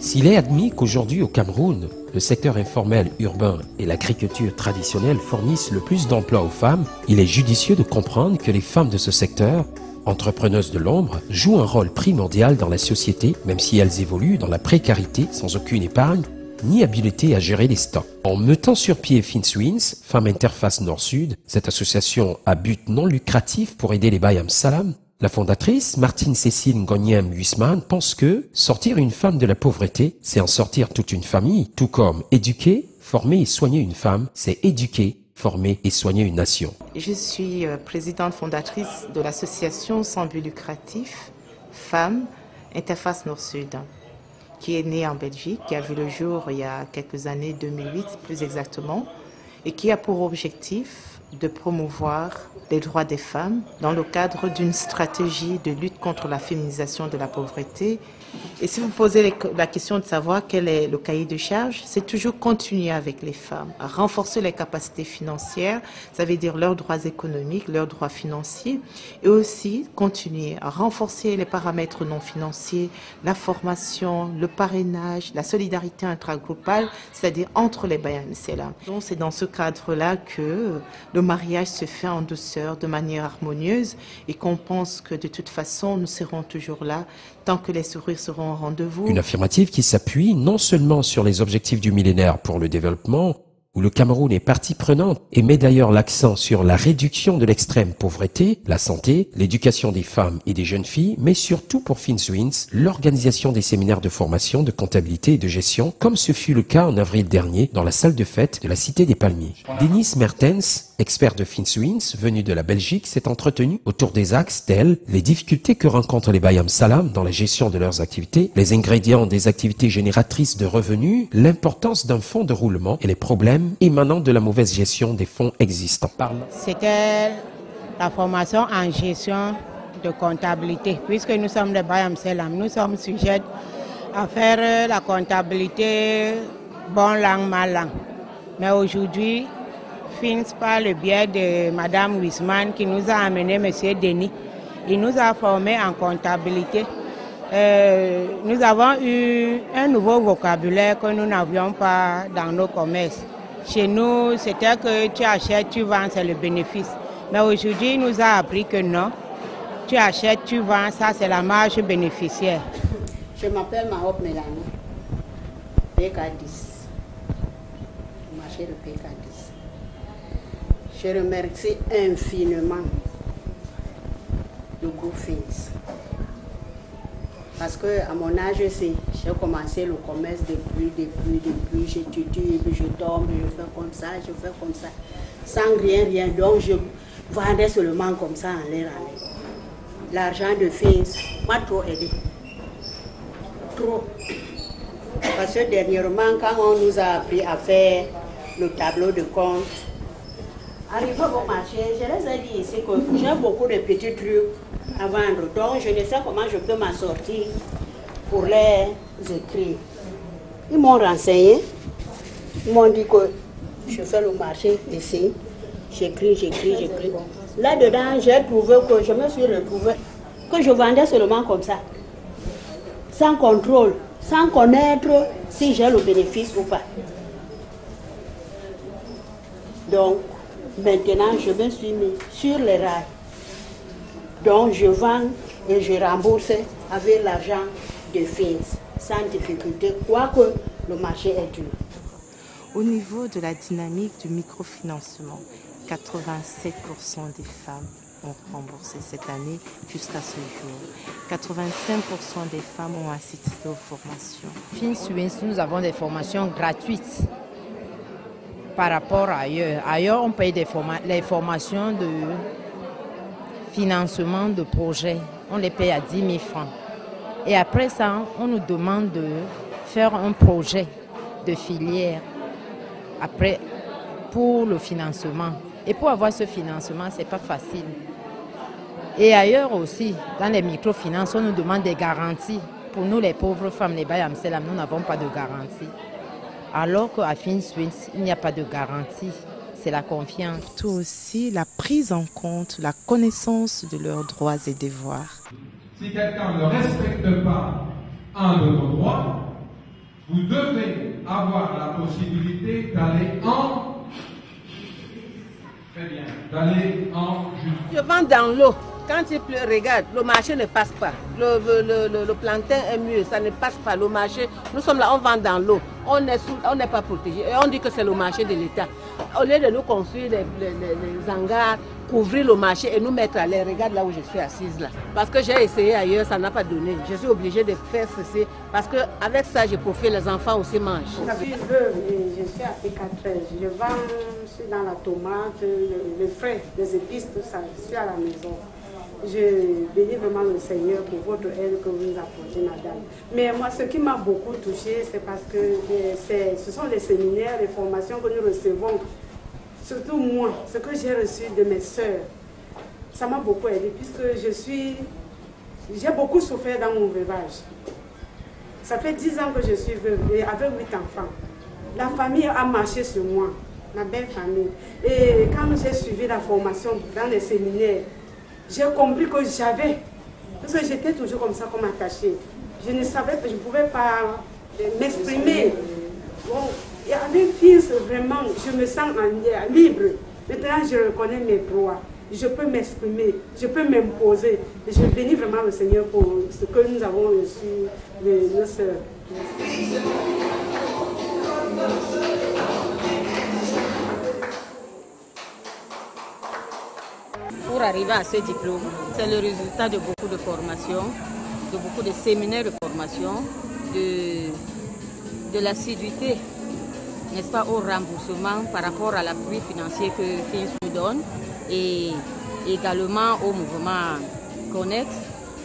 S'il est admis qu'aujourd'hui au Cameroun, le secteur informel urbain et l'agriculture traditionnelle fournissent le plus d'emplois aux femmes, il est judicieux de comprendre que les femmes de ce secteur, entrepreneuses de l'ombre, jouent un rôle primordial dans la société, même si elles évoluent dans la précarité sans aucune épargne ni habileté à gérer les stocks. En mettant sur pied FinSwins, Femmes Interface Nord-Sud, cette association à but non lucratif pour aider les Bayam Salam, la fondatrice, Martine Cécile Ngonyem Huisman, pense que sortir une femme de la pauvreté, c'est en sortir toute une famille, tout comme éduquer, former et soigner une femme, c'est éduquer, former et soigner une nation. Je suis présidente fondatrice de l'association sans but lucratif Femmes Interface Nord-Sud, qui est née en Belgique, qui a vu le jour il y a quelques années, 2008 plus exactement, et qui a pour objectif de promouvoir les droits des femmes dans le cadre d'une stratégie de lutte contre la féminisation de la pauvreté. Et si vous posez la question de savoir quel est le cahier de charge, c'est toujours continuer avec les femmes, à renforcer les capacités financières, ça veut dire leurs droits économiques, leurs droits financiers, et aussi continuer à renforcer les paramètres non financiers, la formation, le parrainage, la solidarité intragroupale, c'est-à-dire entre les Bayam Salam. Donc c'est dans ce cadre-là que le mariage se fait en douceur, de manière harmonieuse, et qu'on pense que de toute façon nous serons toujours là tant que les sourires seront au rendez-vous. Une affirmative qui s'appuie non seulement sur les objectifs du millénaire pour le développement, où le Cameroun est partie prenante et met d'ailleurs l'accent sur la réduction de l'extrême pauvreté, la santé, l'éducation des femmes et des jeunes filles, mais surtout pour FinSwins, l'organisation des séminaires de formation, de comptabilité et de gestion, comme ce fut le cas en avril dernier dans la salle de fête de la Cité des Palmiers. Denis Mertens, expert de FinSwins, venu de la Belgique, s'est entretenu autour des axes tels les difficultés que rencontrent les Bayam Salam dans la gestion de leurs activités, les ingrédients des activités génératrices de revenus, l'importance d'un fonds de roulement et les problèmes émanant de la mauvaise gestion des fonds existants. C'était la formation en gestion de comptabilité, puisque nous sommes des Bayam Salam, nous sommes sujets à faire la comptabilité bon langue, mal langue. Mais aujourd'hui, par le biais de Madame Huisman qui nous a amené Monsieur Denis, il nous a formés en comptabilité. Nous avons eu un nouveau vocabulaire que nous n'avions pas dans nos commerces. Chez nous, c'était que tu achètes, tu vends, c'est le bénéfice. Mais aujourd'hui, il nous a appris que non, tu achètes, tu vends, ça c'est la marge bénéficiaire. Je m'appelle Mahop Mélanie, PK10, marché de PK10. Je remercie infiniment le groupe FINS. Parce que à mon âge, j'ai commencé le commerce depuis, j'étudie, je tombe, je fais comme ça, sans rien. Donc je vendais seulement comme ça en l'air. L'argent de FINS m'a trop aidé. Trop. Parce que dernièrement, quand on nous a appris à faire le tableau de compte, arrivé au marché, je les ai dit ici que j'ai beaucoup de petits trucs à vendre. Donc je ne sais comment je peux m'en sortir pour les écrire. Ils m'ont renseigné. Ils m'ont dit que je fais le marché ici. J'écris. Là-dedans, j'ai trouvé que je me suis retrouvée que je vendais seulement comme ça. Sans contrôle, sans connaître si j'ai le bénéfice ou pas. Donc, maintenant, je me suis mis sur les rails. Donc, je vends et je rembourse avec l'argent de FINS, sans difficulté, quoique le marché est dur. Au niveau de la dynamique du microfinancement, 87% des femmes ont remboursé cette année jusqu'à ce jour. 85% des femmes ont assisté aux formations. FinSwins, nous avons des formations gratuites par rapport à ailleurs. Ailleurs, on paye les formations de financement de projets. On les paye à 10 000 francs. Et après ça, on nous demande de faire un projet de filière après, pour le financement. Et pour avoir ce financement, ce n'est pas facile. Et ailleurs aussi, dans les microfinances, on nous demande des garanties. Pour nous, les pauvres femmes, les Bayam Salam, nous n'avons pas de garantie. Alors qu'à FinSwins, il n'y a pas de garantie. C'est la confiance. Tout aussi la prise en compte, la connaissance de leurs droits et devoirs. Si quelqu'un ne respecte pas un de nos droits, vous devez avoir la possibilité d'aller en... Très bien. D'aller en justice. Je vends dans l'eau. Quand il pleut, regarde, le marché ne passe pas. Le plantain est mieux, ça ne passe pas. Le marché, nous sommes là, on vend dans l'eau. On n'est pas protégé. Et on dit que c'est le marché de l'État. Au lieu de nous construire les hangars, couvrir le marché et nous mettre à l'air, regarde là où je suis assise là. Parce que j'ai essayé ailleurs, ça n'a pas donné. Je suis obligée de faire ceci. Parce qu'avec ça, je profite, les enfants aussi mangent. Je suis veuve et je suis à P4. Je vends, je suis dans la tomate, les frais, les épices, tout ça. Je suis à la maison. Je bénis vraiment le Seigneur pour votre aide que vous nous apportez, madame. Mais moi, ce qui m'a beaucoup touchée, c'est parce que ce sont les séminaires, les formations que nous recevons. Surtout moi, ce que j'ai reçu de mes sœurs, ça m'a beaucoup aidé puisque j'ai beaucoup souffert dans mon veuvage. Ça fait 10 ans que je suis veuve et avec 8 enfants. La famille a marché sur moi, ma belle famille. Et quand j'ai suivi la formation dans les séminaires, j'ai compris que j'avais, parce que j'étais toujours comme ça, comme attachée. Je ne savais pas, je ne pouvais pas m'exprimer. Bon, et avec fils, vraiment, je me sens libre. Maintenant, je reconnais mes droits. Je peux m'exprimer, je peux m'imposer. Et je bénis vraiment le Seigneur pour ce que nous avons reçu de nos sœurs. Pour arriver à ce diplôme, c'est le résultat de beaucoup de formations, de beaucoup de séminaires de formation, de l'assiduité, n'est-ce pas, au remboursement par rapport à l'appui financier que FINS nous donne et également au mouvement Connex.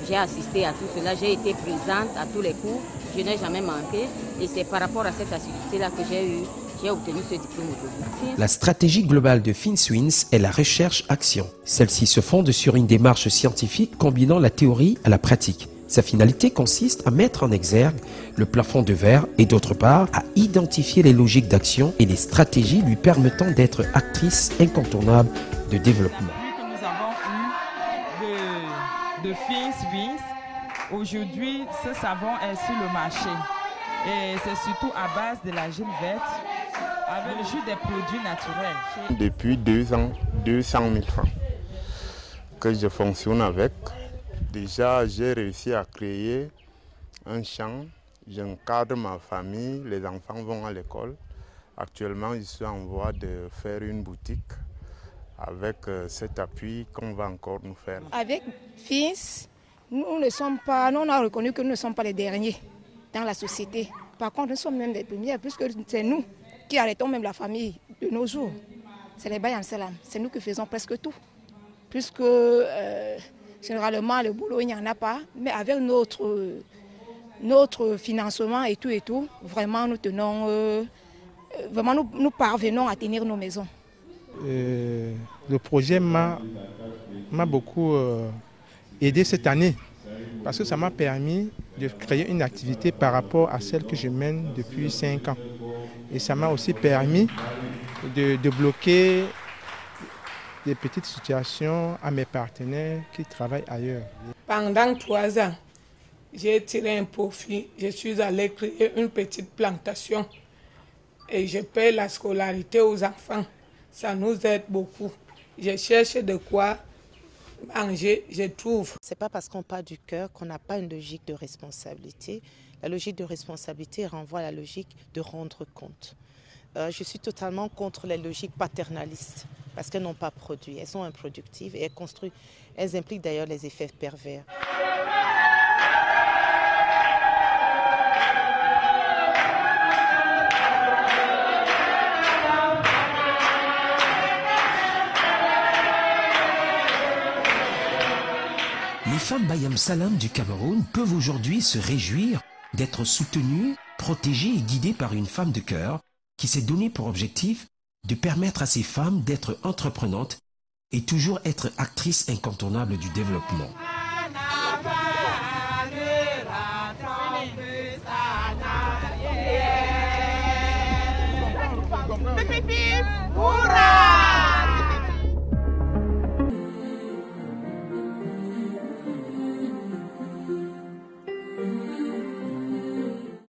J'ai assisté à tout cela, j'ai été présente à tous les cours, je n'ai jamais manqué et c'est par rapport à cette assiduité-là que j'ai obtenu ce diplôme aujourd'hui. La stratégie globale de FinSwins est la recherche-action. Celle-ci se fonde sur une démarche scientifique combinant la théorie à la pratique. Sa finalité consiste à mettre en exergue le plafond de verre et d'autre part à identifier les logiques d'action et les stratégies lui permettant d'être actrice incontournable de développement. Que nous avons eu de FinSwins, aujourd'hui ce savon est sur le marché et c'est surtout à base de la gile verte avec le jus des produits naturels. Depuis 2 ans, 200 000 francs que je fonctionne avec. Déjà, j'ai réussi à créer un champ, j'encadre ma famille, les enfants vont à l'école. Actuellement, je suis en voie de faire une boutique avec cet appui qu'on va encore nous faire. Avec FINS, nous on a reconnu que nous ne sommes pas les derniers dans la société. Par contre, nous sommes même les premiers, puisque c'est nous qui arrêtons même la famille de nos jours. C'est les Bayam Salam, c'est nous qui faisons presque tout. Puisque généralement, le boulot, il n'y en a pas, mais avec notre financement et tout, vraiment, nous tenons, vraiment, nous parvenons à tenir nos maisons. Le projet m'a beaucoup aidé cette année, parce que ça m'a permis de créer une activité par rapport à celle que je mène depuis 5 ans. Et ça m'a aussi permis de bloquer des petites situations à mes partenaires qui travaillent ailleurs. Pendant 3 ans, j'ai tiré un profit. Je suis allé créer une petite plantation et je paie la scolarité aux enfants. Ça nous aide beaucoup. Je cherche de quoi manger, je trouve. Ce n'est pas parce qu'on part du cœur qu'on n'a pas une logique de responsabilité. La logique de responsabilité renvoie à la logique de rendre compte. Je suis totalement contre les logiques paternalistes parce qu'elles n'ont pas produit, elles sont improductives et elles impliquent d'ailleurs les effets pervers. Les femmes Bayam Salam du Cameroun peuvent aujourd'hui se réjouir d'être soutenues, protégées et guidées par une femme de cœur qui s'est donné pour objectif de permettre à ces femmes d'être entreprenantes et toujours être actrices incontournables du développement.